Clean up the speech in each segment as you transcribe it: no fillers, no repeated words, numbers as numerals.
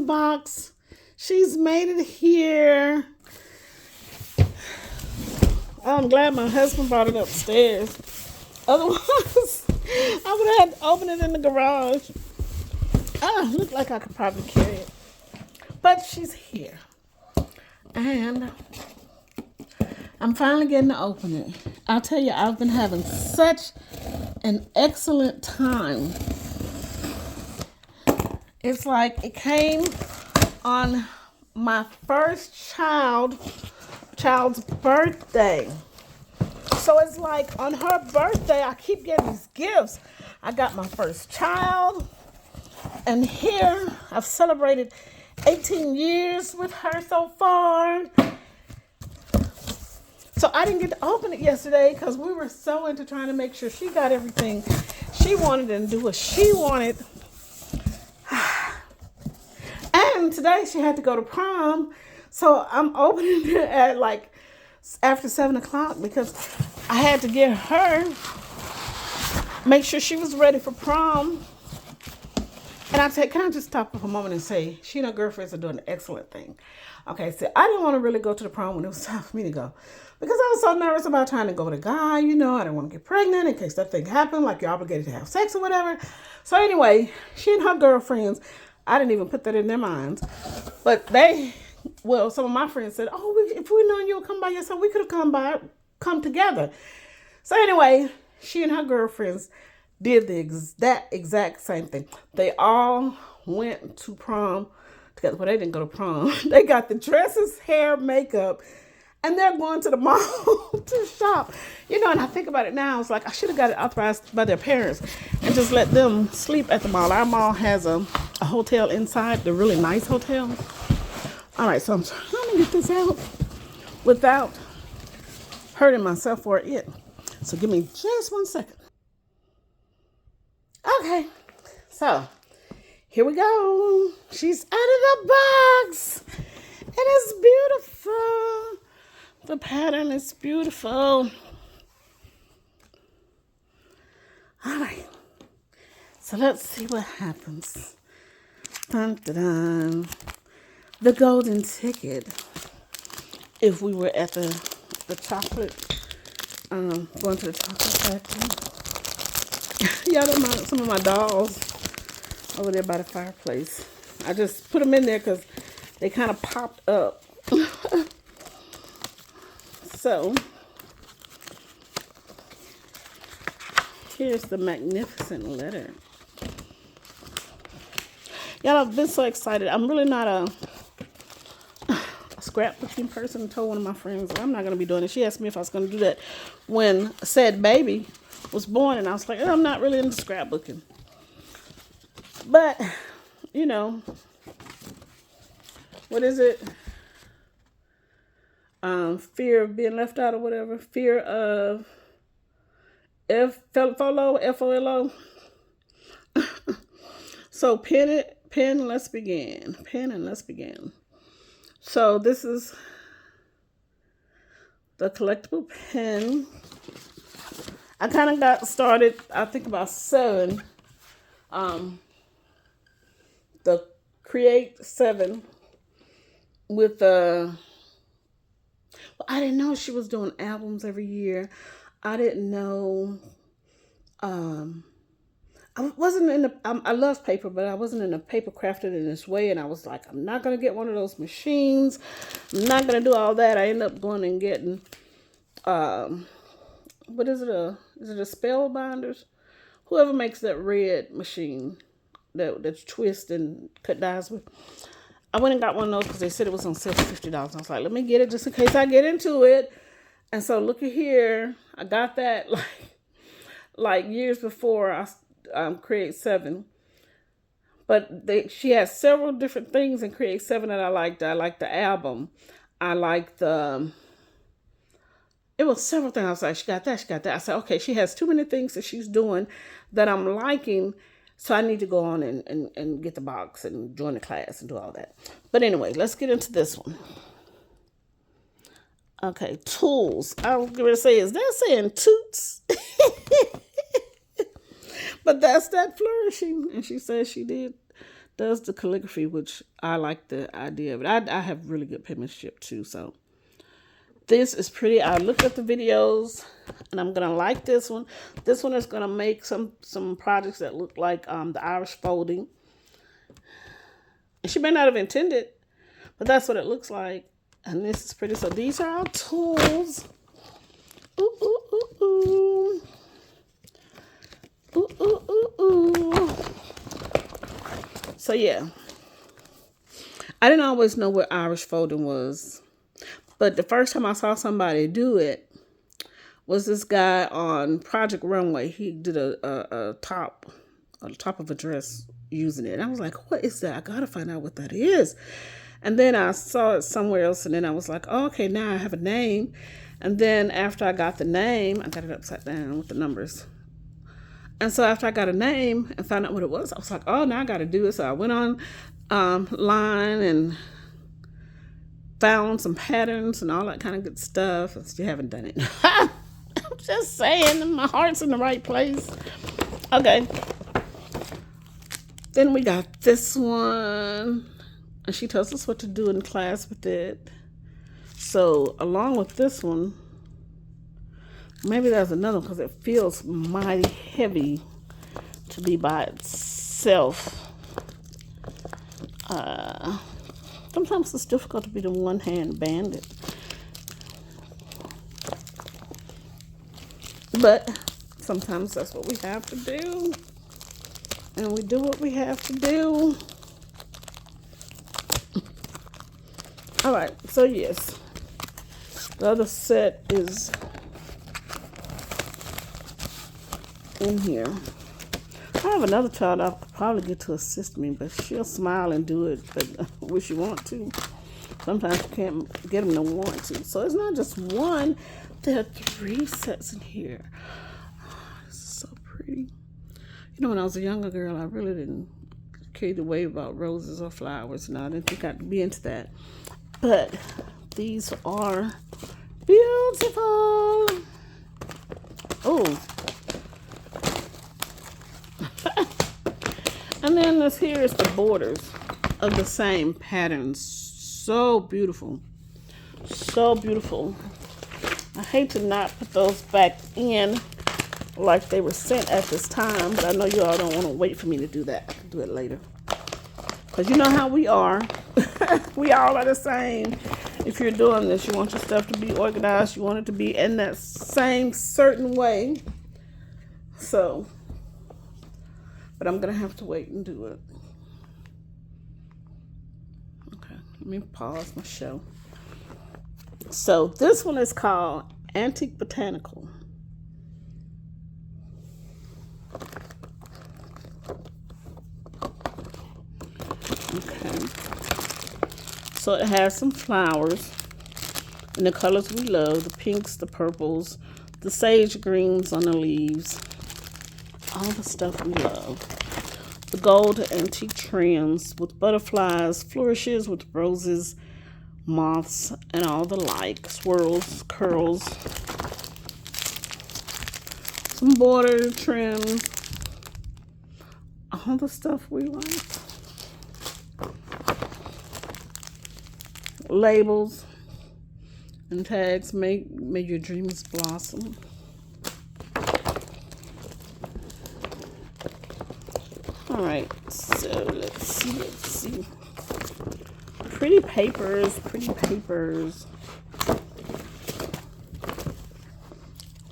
box. She's made it here. I'm glad my husband brought it upstairs. Otherwise, I would have had to open it in the garage. Looked like I could probably carry it. But she's here. And I'm finally getting to open it. I'll tell you, I've been having such an excellent time. It's like it came on my first child's birthday. So it's like on her birthday, I keep getting these gifts. I got my first child, and here I've celebrated 18 years with her so far. So I didn't get to open it yesterday because we were so into trying to make sure she got everything she wanted and do what she wanted. And today she had to go to prom. So I'm opening it at like after 7 o'clock because I had to get her, make sure she was ready for prom. And I said, can I just stop for a moment and say, she and her girlfriends are doing an excellent thing. Okay, so I didn't want to really go to the prom when it was time for me to go. Because I was so nervous about trying to go with a guy, you know, I didn't want to get pregnant in case that thing happened, like you're obligated to have sex or whatever. So anyway, she and her girlfriends, I didn't even put that in their minds. But some of my friends said, if we'd known you would come by yourself, we could have come together. So anyway, she and her girlfriends did that exact same thing. They all went to prom together. Well, they didn't go to prom. They got the dresses, hair, makeup, and they're going to the mall to shop. You know, and I think about it now, it's like I should have got it authorized by their parents and just let them sleep at the mall. Our mall has a hotel inside, the really nice hotel. All right, so I'm trying to get this out without hurting myself or it. So give me just 1 second. Okay, so here we go. She's out of the box. It is beautiful. The pattern is beautiful. All right, so let's see what happens. Dun, dun, dun. The golden ticket. If we were at the chocolate, going to the chocolate factory. Y'all don't mind some of my dolls over there by the fireplace. I just put them in there because they kind of popped up. So, here's the magnificent letter. Y'all, I've been so excited. I'm really not a scrapbooking person. I told one of my friends, I'm not going to be doing it. She asked me if I was going to do that when said baby was born, and I was like, I'm not really into scrapbooking. But, you know, what is it? Fear of being left out or whatever. Fear of FOLO. So pen, let's begin. Pen and let's begin. So this is the collectible pen. I kind of got started, I think about 7. The Create 7 with I didn't know she was doing albums every year. I didn't know. I wasn't in the. I love paper, but I wasn't in the paper crafted in this way. And I was like, I'm not gonna get one of those machines. I'm not gonna do all that. I ended up going and getting. What is it? Is it a Spellbinders? Whoever makes that red machine that's twist and cut dies with. I went and got one of those because they said it was on sale for $50. I was like, let me get it just in case I get into it. And so look at here. I got that like years before I Create 7. But she has several different things in Create 7 that I liked. I liked the album. I liked it was several things. I was like, she got that. I said, okay, she has too many things that she's doing that I'm liking. So I need to go on and get the box and join the class and do all that. But anyway, let's get into this one. Okay, tools. I was going to say, is that saying toots? But that's that flourishing. And she says she did does the calligraphy, which I like the idea of it. I have really good penmanship too, so this is pretty. I looked at the videos, and I'm gonna like this one. This one is gonna make some projects that look like the Irish folding. And she may not have intended, but that's what it looks like. And this is pretty. So these are our tools. Ooh, ooh, ooh, ooh. Ooh, ooh, ooh, ooh. So yeah, I didn't always know what Irish folding was, but the first time I saw somebody do it was this guy on Project Runway. He did a top of a dress using it. And I was like, what is that? I gotta find out what that is. And then I saw it somewhere else, and then I was like, oh, okay, now I have a name. And then after I got the name, I got it upside down with the numbers. And so after I got a name and found out what it was, I was like, oh, now I got to do it. So I went on line and found some patterns and all that kind of good stuff. I still haven't done it. I'm just saying, my heart's in the right place. Okay. Then we got this one. And she tells us what to do in class with it. So along with this one, maybe there's another one because it feels mighty heavy to be by itself. Sometimes it's difficult to be the one-hand bandit. But sometimes that's what we have to do. And we do what we have to do. All right, so yes. The other set is in here. I have another child I'll probably get to assist me, but she'll smile and do it, but when she want to. Sometimes you can't get them to want to. So it's not just one. There are 3 sets in here. Oh, this is so pretty. You know, when I was a younger girl, I really didn't care the way about roses or flowers. No, I didn't think I'd be into that. But these are beautiful. Oh. And then this here is the borders of the same patterns. So beautiful. So beautiful. I hate to not put those back in like they were sent at this time, but I know you all don't want to wait for me to do that. I'll do it later. Because you know how we are. We all are the same. If you're doing this, you want your stuff to be organized. You want it to be in that same certain way. So, but I'm going to have to wait and do it. Okay, let me pause my show. So this one is called Antique Botanical. Okay. So it has some flowers in the colors we love, the pinks, the purples, the sage greens on the leaves, all the stuff we love. The gold antique trims with butterflies, flourishes with roses, moths, and all the like, swirls, curls, some border trims, all the stuff we like. Labels and tags, may your dreams blossom. All right, so let's see. Pretty papers.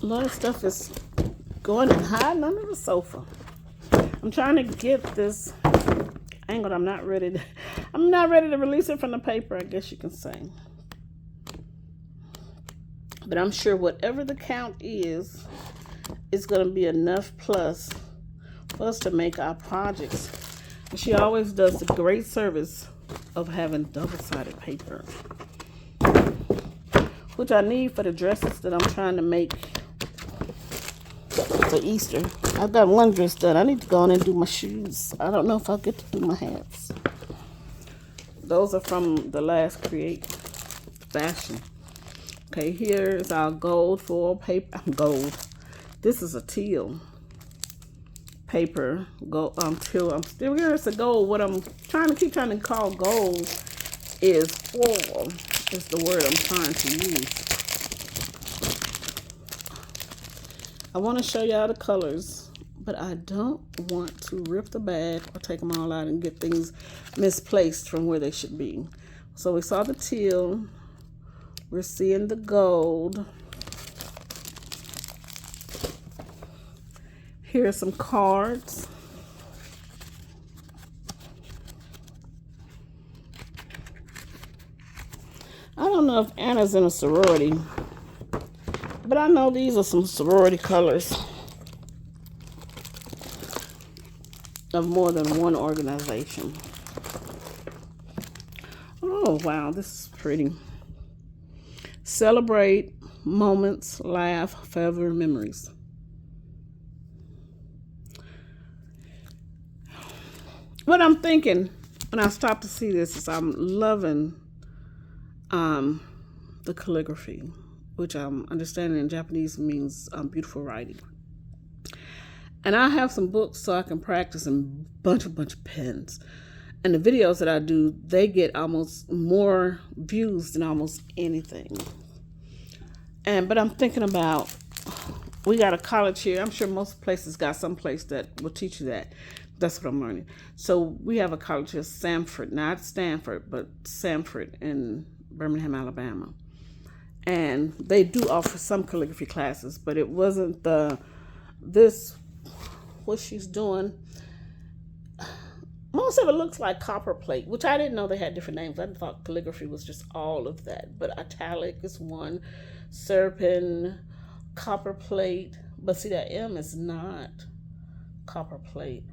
A lot of stuff is going and hiding under the sofa. I'm trying to get this angled. I'm not ready to release it from the paper, I guess you can say. But I'm sure whatever the count is, it's going to be enough plus for us to make our projects. And she always does the great service of having double-sided paper, which I need for the dresses that I'm trying to make for Easter. I've got one dress done. I need to go on and do my shoes. I don't know if I'll get to do my hats. Those are from the last Create fashion. Okay, here is our gold foil paper. Gold. This is a teal paper. Go till I'm still here. It's a gold. What I'm trying to call gold is foil. Is the word I'm trying to use. I want to show y'all the colors, but I don't want to rip the bag or take them all out and get things misplaced from where they should be. So we saw the teal. We're seeing the gold. Here are some cards. I don't know if Anna's in a sorority, but I know these are some sorority colors of more than one organization. Oh, wow, this is pretty. Celebrate moments, laugh, forever memories. What I'm thinking when I stop to see this is I'm loving the calligraphy, which I'm understanding in Japanese means beautiful writing. And I have some books so I can practice and bunch of pens. And the videos that I do, they get almost more views than almost anything. But I'm thinking about, we got a college here. I'm sure most places got some place that will teach you that. That's what I'm learning. So we have a college here, Samford, not Stanford, but Samford in Birmingham, Alabama. And they do offer some calligraphy classes, but it wasn't what she's doing. Most of it looks like copper plate, which I didn't know they had different names. I thought calligraphy was just all of that. But italic is one, serpent, copper plate. But see, that M is not copper plate.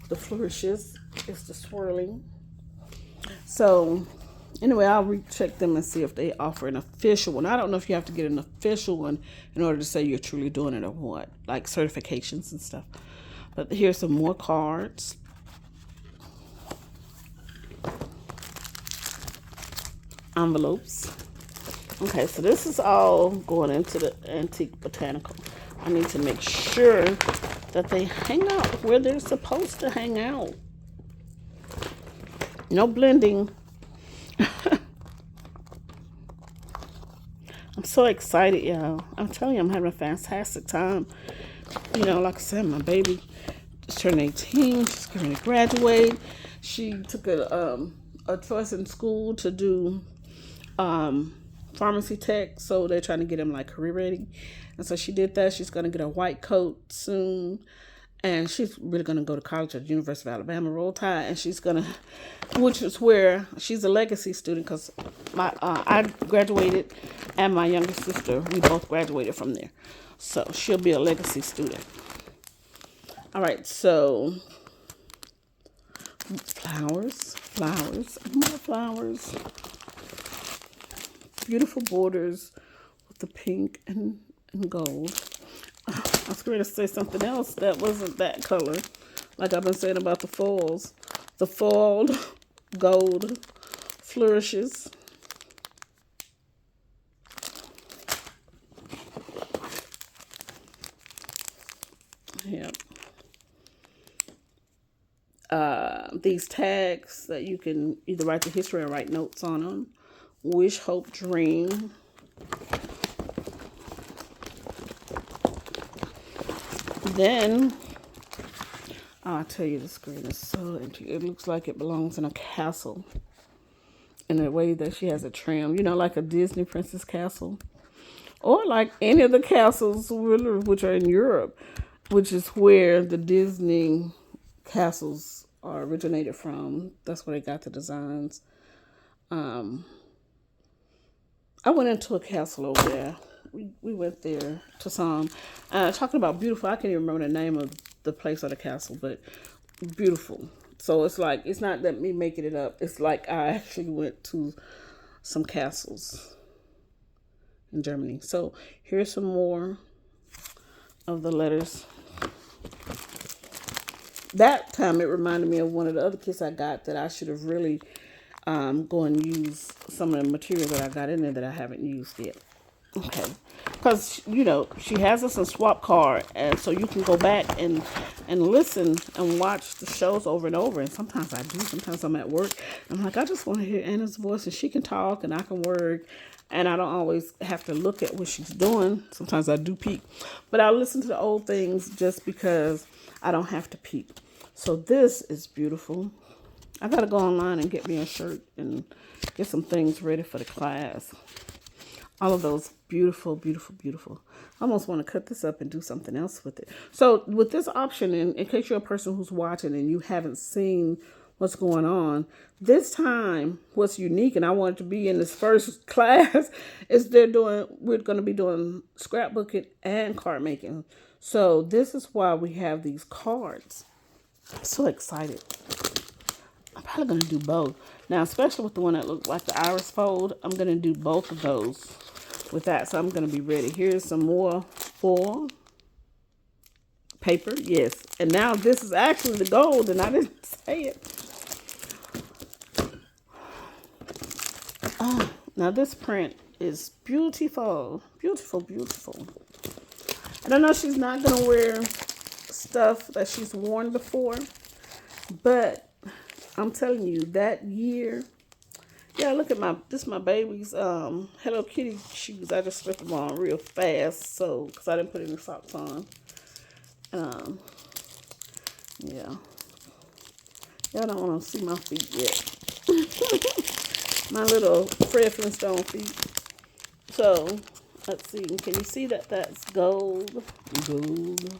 The flourishes is the swirling. So anyway, I'll recheck them and see if they offer an official one. I don't know if you have to get an official one in order to say you're truly doing it or what, like certifications and stuff. But here's some more cards. Envelopes. Okay, so this is all going into the antique botanical. I need to make sure that they hang out where they're supposed to hang out. No blending. I'm so excited, y'all. I'm telling you, I'm having a fantastic time. You know, like I said, my baby just turned 18. She's going to graduate. She took a choice in school to do pharmacy tech, so they're trying to get him like career ready. And so she did that. She's going to get a white coat soon. And she's really going to go to college at the University of Alabama, Roll Tide. And she's going to, which is where she's a legacy student, because I graduated and my younger sister, we both graduated from there. So she'll be a legacy student. All right, so flowers, more flowers. Beautiful borders with the pink and gold. I was going to say something else that wasn't that color, like I've been saying about the foils. The foiled gold flourishes. Yep. These tags that you can either write the history or write notes on them. Wish, hope, dream. Then, I'll tell you, the screen is so empty. It looks like it belongs in a castle. In the way that she has a trim, you know, like a Disney princess castle. Or like any of the castles which are in Europe, which is where the Disney castles are originated from. That's where they got the designs. I went into a castle over there. We went there to some. Talking about beautiful, I can't even remember the name of the place or the castle, but beautiful. So it's like, it's not that me making it up. It's like I actually went to some castles in Germany. So here's some more of the letters. That time it reminded me of one of the other kits I got that I should have really go and use some of the material that I got in there that I haven't used yet. Okay. Because, you know, she has us in swap card, and so you can go back and listen and watch the shows over and over. And sometimes I do. Sometimes I'm at work. I'm like, I just want to hear Anna's voice, and she can talk, and I can work, and I don't always have to look at what she's doing. Sometimes I do peek, but I listen to the old things just because I don't have to peek. So this is beautiful. I gotta go online and get me a shirt and get some things ready for the class. All of those beautiful, beautiful, beautiful. I almost want to cut this up and do something else with it. So with this option, in case you're a person who's watching and you haven't seen what's going on, this time what's unique, and I wanted to be in this first class, is we're going to be doing scrapbooking and card making. So this is why we have these cards. I'm so excited. I'm probably going to do both. Now, especially with the one that looks like the iris fold, I'm going to do both of those with that. So I'm going to be ready. Here's some more foil paper. Yes. And now this is actually the gold, and I didn't say it. Oh, now this print is beautiful. Beautiful, beautiful. I don't know, she's not going to wear stuff that she's worn before, but I'm telling you, that year, yeah, look at my baby's Hello Kitty shoes. I just slipped them on real fast, so, because I didn't put any socks on. Yeah. Y'all don't want to see my feet yet. My little Fred Flintstone feet. So, let's see. Can you see that that's gold? Gold.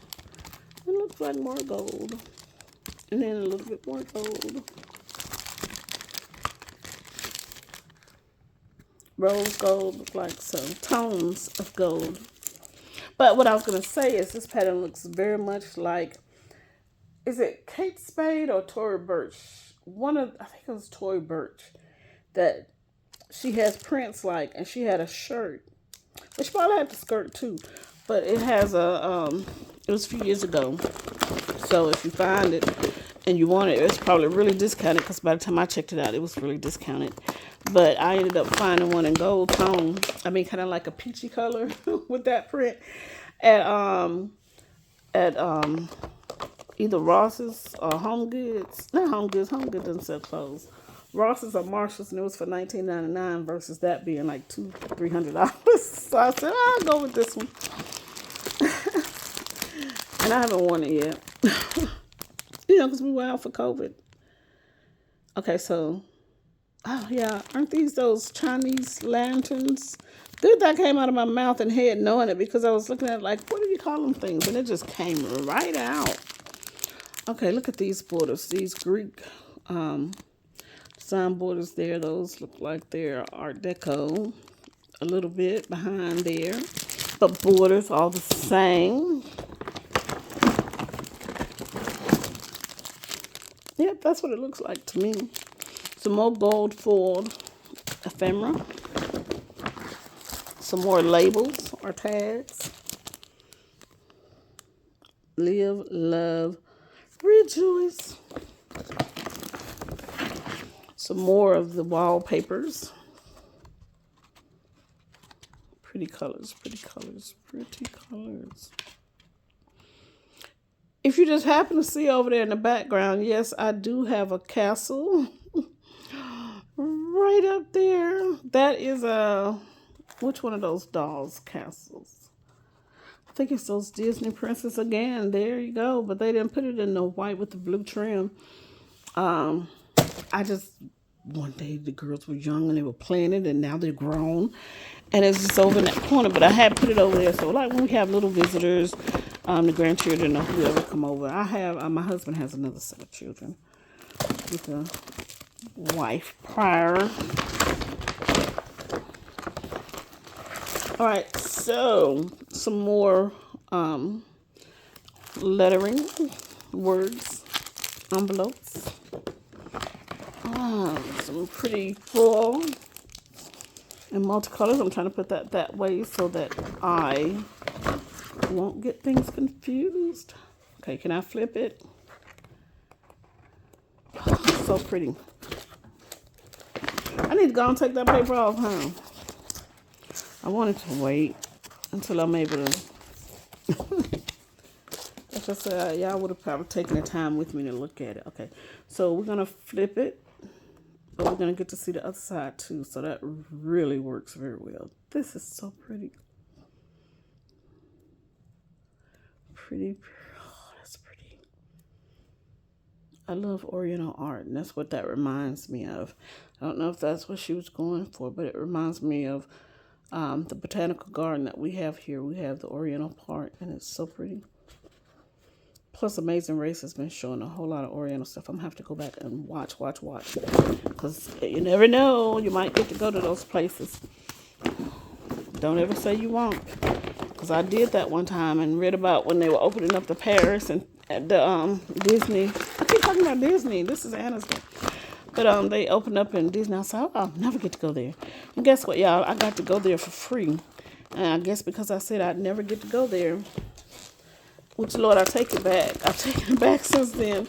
It looks like more gold. And then a little bit more gold. Rose gold, look like some tones of gold. But what I was going to say is this pattern looks very much like, is it Kate Spade or Tory Burch? I think it was Tory Burch, that she has prints like, and she had a shirt. But she probably had the skirt too. But it has it was a few years ago. So if you find it and you want it, it's probably really discounted, because by the time I checked it out, it was really discounted. But I ended up finding one in gold tone. I mean, kind of like a peachy color with that print at either Ross's or Home Goods. Not Home Goods. Home Goods doesn't sell clothes. Ross's or Marshall's, and it was for $19.99 versus that being like $300. So I said, I'll go with this one. And I haven't worn it yet. You know, because we were out for COVID. Okay, so, oh yeah, aren't these those Chinese lanterns? Good that came out of my mouth and head knowing it, because I was looking at it like, what do you call them things? And it just came right out. Okay, look at these borders. These Greek design borders there. Those look like they're Art Deco. A little bit behind there. But borders all the same. Yep, that's what it looks like to me. Some more gold foiled ephemera. Some more labels or tags. Live, love, rejoice. Some more of the wallpapers. Pretty colors, pretty colors, pretty colors. If you just happen to see over there in the background, yes, I do have a castle right up there. That is which one of those dolls' castles? I think it's those Disney princess again. There you go. But they didn't put it in the white with the blue trim. One day the girls were young and they were playing it, and now they're grown. And it's just over in that corner. But I had put it over there. So like when we have little visitors, the grandchildren or whoever come over. I have, my husband has another set of children with a wife prior. All right, so some more lettering, words, envelopes. Some pretty full and multicolors. I'm trying to put that way so that I won't get things confused. Okay, can I flip it? Oh, so pretty. I need to go and take that paper off, huh? I wanted to wait until I'm able to. Like I said, y'all would have probably taken the time with me to look at it. Okay, so we're gonna flip it, but we're gonna get to see the other side too. So that really works very well. This is so pretty. Pretty. Oh, that's pretty. I love Oriental art, and that's what that reminds me of. I don't know if that's what she was going for, but it reminds me of the botanical garden that we have here. We have the Oriental part, and it's so pretty. Plus, Amazing Race has been showing a whole lot of Oriental stuff. I'm going to have to go back and watch. Because you never know. You might get to go to those places. Don't ever say you won't. Because I did that one time and read about when they were opening up the Paris and at the Disney. I keep talking about Disney. This is Anna's day. But they opened up in Disney. I said, oh, I'll never get to go there. And guess what, y'all? I got to go there for free. And I guess because I said I'd never get to go there, which, Lord, I take it back. I've taken it back since then.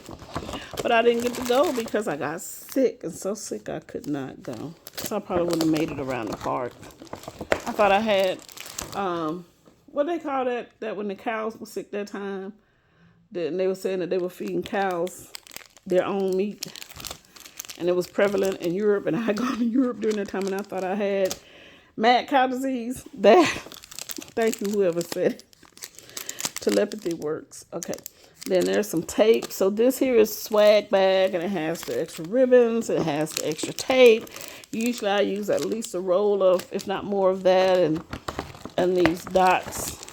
But I didn't get to go because I got sick. And so sick I could not go. So I probably wouldn't have made it around the park. I thought I had, what they call that when the cows were sick that time? And they were saying that they were feeding cows their own meat. And it was prevalent in Europe. And I had gone to Europe during that time. And I thought I had mad cow disease. That, thank you, whoever said it. Telepathy works. Okay. Then there's some tape. So this here is swag bag, and it has the extra ribbons. It has the extra tape. Usually I use at least a roll of, if not more of that, and these dots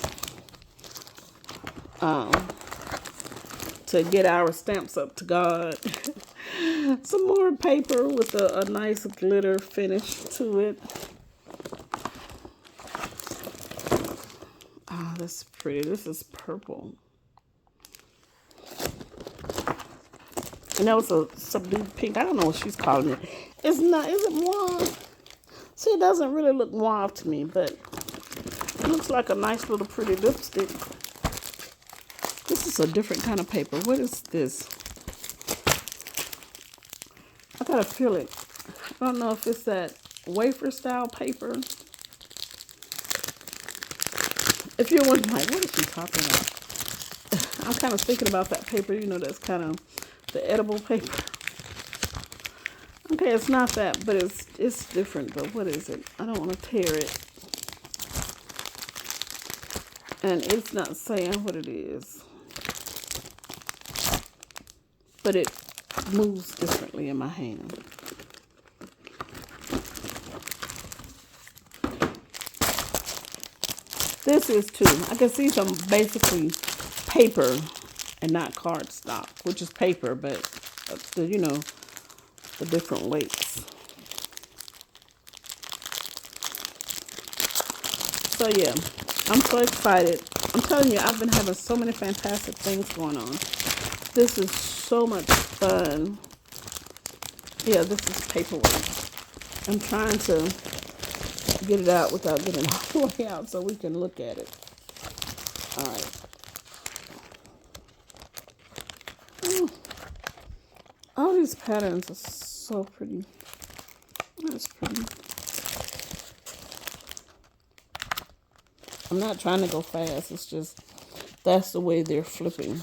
to get our stamps up to God. Some more paper with a nice glitter finish to it. Oh, that's pretty. This is purple. And that was a subdued pink. I don't know what she's calling it. It's not, is it mauve? See, it doesn't really look mauve to me, but it looks like a nice little pretty lipstick. This is a different kind of paper. What is this? I gotta feel it. I don't know if it's that wafer style paper. If you're wondering, like, what is she talking about? I'm kind of thinking about that paper, you know, that's kind of the edible paper. Okay, it's not that, but it's different. But what is it? I don't want to tear it. And it's not saying what it is. But it moves differently in my hand. This is too. I can see some basically paper and not cardstock, which is paper, but you know, the different weights. So yeah, I'm so excited. I'm telling you, I've been having so many fantastic things going on. This is so much fun. Yeah, this is paperwork. I'm trying to get it out without getting all the way out so we can look at it. All right. All these patterns are so pretty. That's pretty. I'm not trying to go fast. It's just, that's the way they're flipping.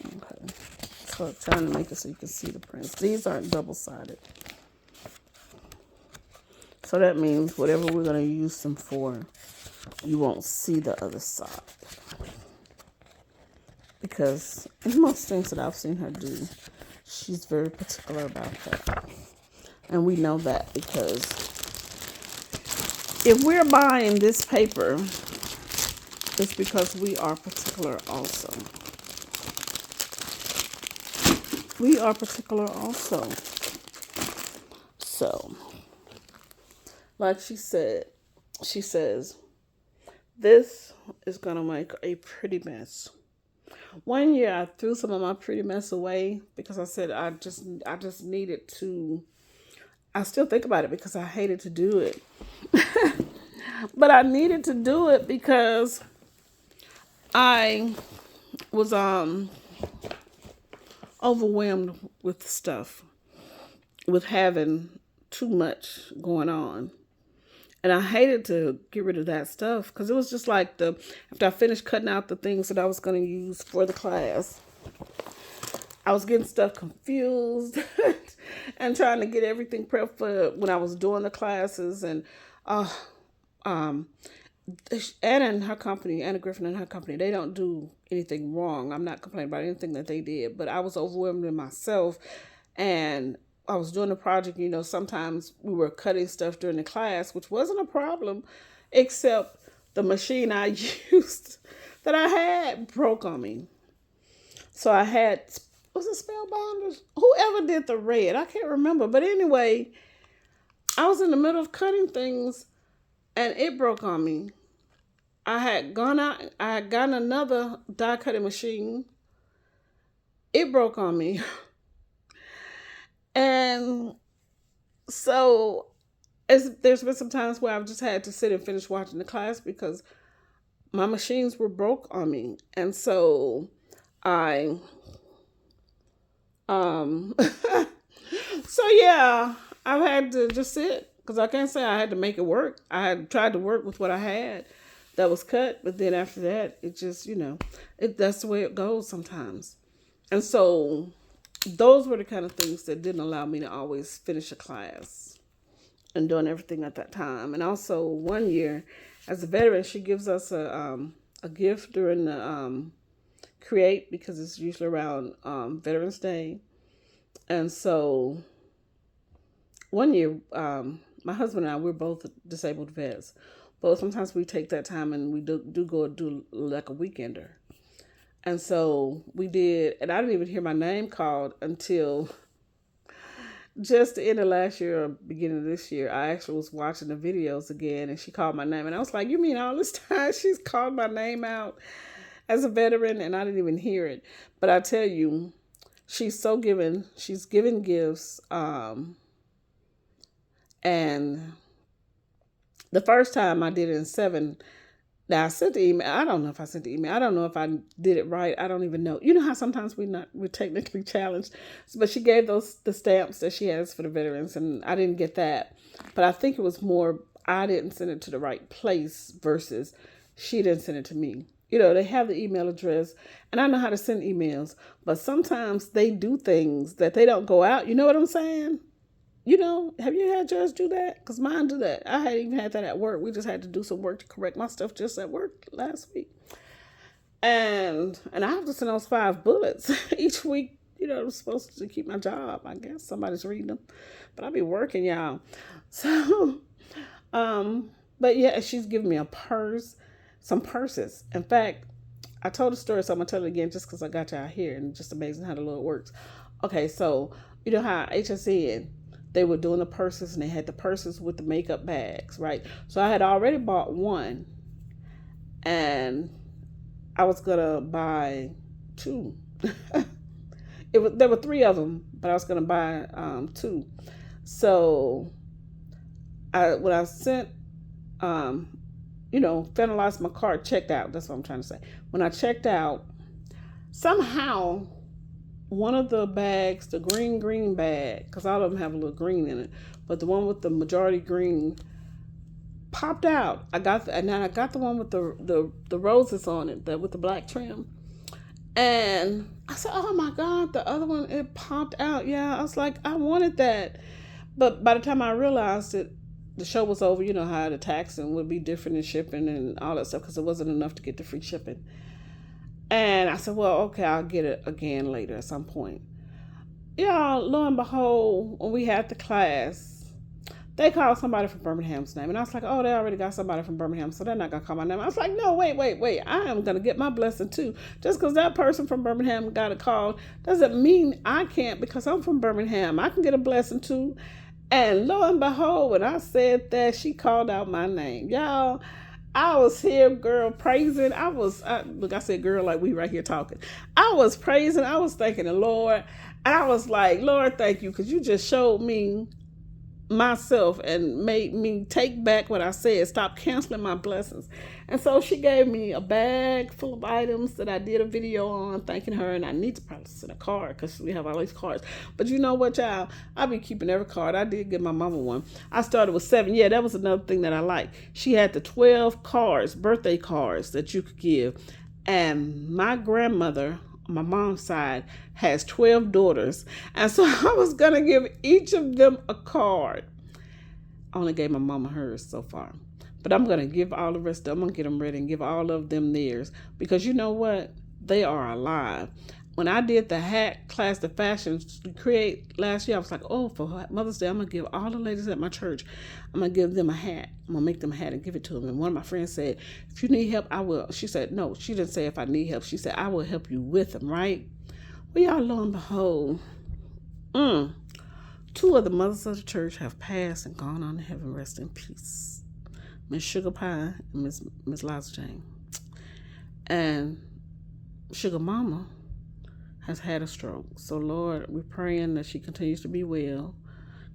Okay. So I'm trying to make it so you can see the prints. These aren't double-sided. So that means whatever we're going to use them for, you won't see the other side. Because in most things that I've seen her do, she's very particular about that. And we know that because if we're buying this paper, it's because we are particular also. We are particular also. So, like she said, she says, this is going to make a pretty mess. One year I threw some of my pretty mess away because I said I just needed to. I still think about it because I hated to do it. But I needed to do it because I was overwhelmed with stuff, with having too much going on. And I hated to get rid of that stuff because it was just like after I finished cutting out the things that I was going to use for the class, I was getting stuff confused and trying to get everything prepped for when I was doing the classes. And uh, um, Anna Griffin and her company, they don't do anything wrong. I'm not complaining about anything that they did, but I was overwhelmed in myself, and I was doing the project. Sometimes we were cutting stuff during the class, which wasn't a problem, except the machine I used that I had broke on me. So I had, was it Spellbinders? Whoever did the red, I can't remember. But anyway, I was in the middle of cutting things and it broke on me. I had gotten another die cutting machine. It broke on me. And so there's been some times where I've just had to sit and finish watching the class because my machines were broke on me. And so I so yeah, I've had to just sit because I can't say I had to make it work. I had tried to work with what I had that was cut, but then after that, it just, that's the way it goes sometimes. And so those were the kind of things that didn't allow me to always finish a class and doing everything at that time. And also one year, as a veteran, she gives us a gift during the Create, because it's usually around Veterans Day. And so one year, my husband and I, we're both disabled vets, but sometimes we take that time and we do go do like a weekender. And so we did, and I didn't even hear my name called until just the end of last year or beginning of this year. I actually was watching the videos again, and she called my name, and I was like, you mean all this time she's called my name out as a veteran, and I didn't even hear it? But I tell you, she's so giving. She's giving gifts, and the first time I did it in 7. Now, I sent the email. I don't know if I sent the email. I don't know if I did it right. I don't even know. You know how sometimes we're technically challenged. But she gave the stamps that she has for the veterans, and I didn't get that. But I think it was more I didn't send it to the right place versus she didn't send it to me. They have the email address, and I know how to send emails. But sometimes they do things that they don't go out. You know what I'm saying? Have you had yours do that? Because mine do that. I hadn't even had that at work. We just had to do some work to correct my stuff just at work last week. And I have to send those 5 bullets each week. I'm supposed to keep my job. I guess somebody's reading them. But I'll be working, y'all. So, but yeah, she's giving me a purse, some purses. In fact, I told a story, so I'm going to tell it again just because I got y'all here, and just amazing how the Lord works. Okay, so you know how HSN, they were doing the purses, and they had the purses with the makeup bags, right? So I had already bought one, and I was gonna buy 2. There were 3 of them, but I was gonna buy 2. So when I sent, finalized my cart, checked out. That's what I'm trying to say. When I checked out, somehow one of the bags, the green bag, because all of them have a little green in it, but the one with the majority green popped out. I got the one with the roses on it, with the black trim, and I said, "Oh my God!" The other one, it popped out. Yeah, I was like, I wanted that, but by the time I realized it, the show was over. You know how the taxing would be different in shipping and all that stuff, because it wasn't enough to get the free shipping. And I said, well, okay, I'll get it again later at some point. Y'all, lo and behold, when we had the class, they called somebody from Birmingham's name. And I was like, oh, they already got somebody from Birmingham, so they're not going to call my name. I was like, no, wait. I am going to get my blessing too. Just because that person from Birmingham got a call doesn't mean I can't, because I'm from Birmingham. I can get a blessing too. And lo and behold, when I said that, she called out my name. Y'all, I was here, girl, praising. I said girl like we right here talking. I was praising. I was thanking the Lord. And I was like, Lord, thank you, because you just showed me myself and made me take back what I said, stop canceling my blessings. And so she gave me a bag full of items that I did a video on thanking her, and I need to probably send a card because we have all these cards. But you know what, y'all? I'll be keeping every card. I did give my mama one. I started with 7. Yeah, that was another thing that I liked. She had the 12 cards, birthday cards that you could give. And my grandmother, my mom's side, has 12 daughters. And so I was going to give each of them a card. I only gave my mama hers so far. But I'm going to give all the rest of them. I'm going to get them ready and give all of them theirs. Because you know what? They are alive. When I did the hat class, the fashion create last year, I was like, oh, for Mother's Day, I'm going to give all the ladies at my church, I'm going to give them a hat. I'm going to make them a hat and give it to them. And one of my friends said, if you need help, I will. She said, no, she didn't say if I need help. She said, I will help you with them, right? Well, y'all, lo and behold, 2 of the mothers of the church have passed and gone on to heaven, rest in peace. Miss Sugar Pie and Miss Liza Jane. And Sugar Mama has had a stroke. So, Lord, we're praying that she continues to be well.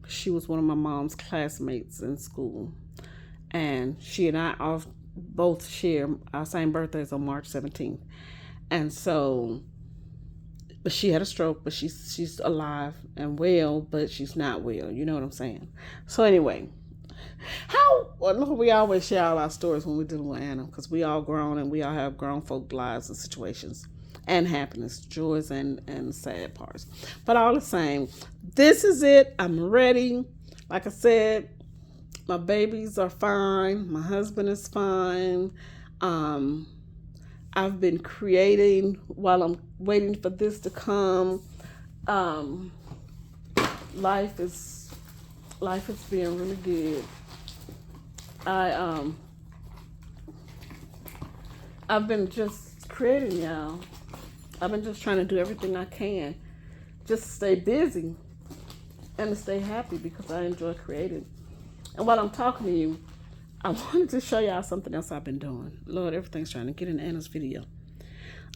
She was one of my mom's classmates in school. And she and I both share our same birthdays on March 17th. And so, but she had a stroke, but she's alive and well, but she's not well. You know what I'm saying? So anyway, we always share all our stories when we're dealing with Anna, because we all grown and we all have grown folk lives and situations and happiness, joys and sad parts. But all the same, this is it. I'm ready. Like I said, my babies are fine. My husband is fine. I've been creating while I'm waiting for this to come. Life is being really good. I've been just creating, y'all. I've been just trying to do everything I can just to stay busy and to stay happy, because I enjoy creating. And while I'm talking to you, I wanted to show y'all something else I've been doing. Lord, everything's trying to get in Anna's video.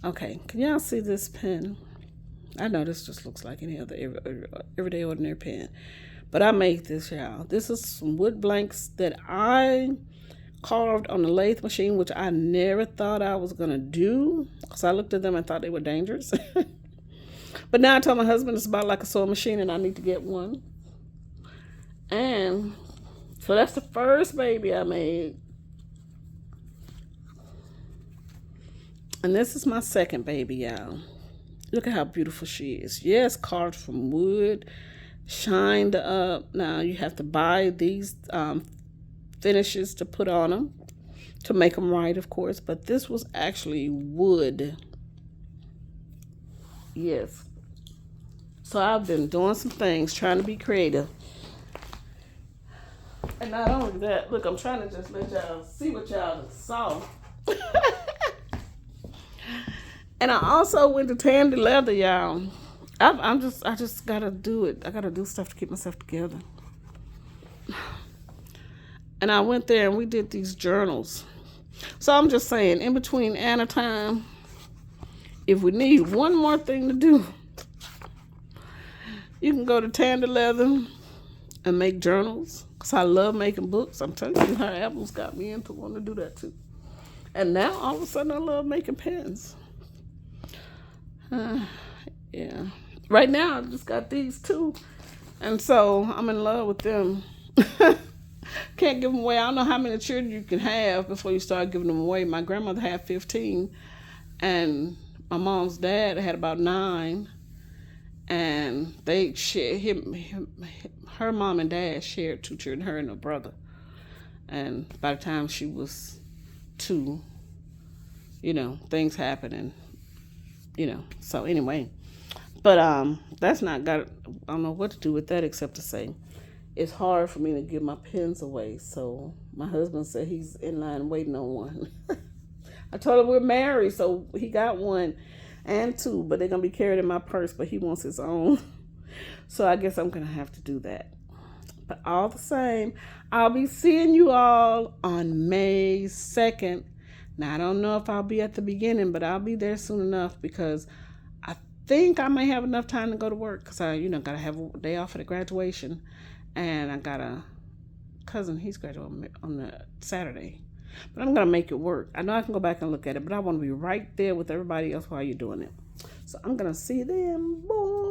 Okay, can y'all see this pen? I know this just looks like any other everyday ordinary pen, but I made this, y'all. This is some wood blanks that I carved on the lathe machine, which I never thought I was going to do, because I looked at them and thought they were dangerous. But now I told my husband it's about like a sewing machine and I need to get one. And so that's the first baby I made. And this is my second baby, y'all. Look at how beautiful she is. Yes, carved from wood, shined up. Now you have to buy these finishes to put on them to make them right, of course. But this was actually wood. Yes. So I've been doing some things, trying to be creative. And not only that, look, I'm trying to just let y'all see what y'all saw. And I also went to Tandy Leather, y'all. I just gotta do it. I gotta do stuff to keep myself together. And I went there and we did these journals. So I'm just saying, in between Anna time, if we need one more thing to do, you can go to Tandy Leather and make journals. Because I love making books. I'm telling you, her albums got me into wanting to do that too. And now, all of a sudden, I love making pens. Yeah. Right now, I just got these two. And so, I'm in love with them. Can't give them away. I don't know how many children you can have before you start giving them away. My grandmother had 15. And my mom's dad had about 9. And they shared her mom and dad shared 2 children, her and her brother. And by the time she was 2, things happened, and so anyway. But that's not got. I don't know what to do with that except to say it's hard for me to give my pens away. So my husband said he's in line waiting on one. I told him we're married, so he got 1 and 2, but they're gonna be carried in my purse. But he wants his own. So I guess I'm going to have to do that. But all the same, I'll be seeing you all on May 2nd. Now, I don't know if I'll be at the beginning, but I'll be there soon enough, because I think I may have enough time to go to work because I, got to have a day off for the graduation. And I got a cousin, he's graduating on the Saturday. But I'm going to make it work. I know I can go back and look at it, but I want to be right there with everybody else while you're doing it. So I'm going to see them. Boom.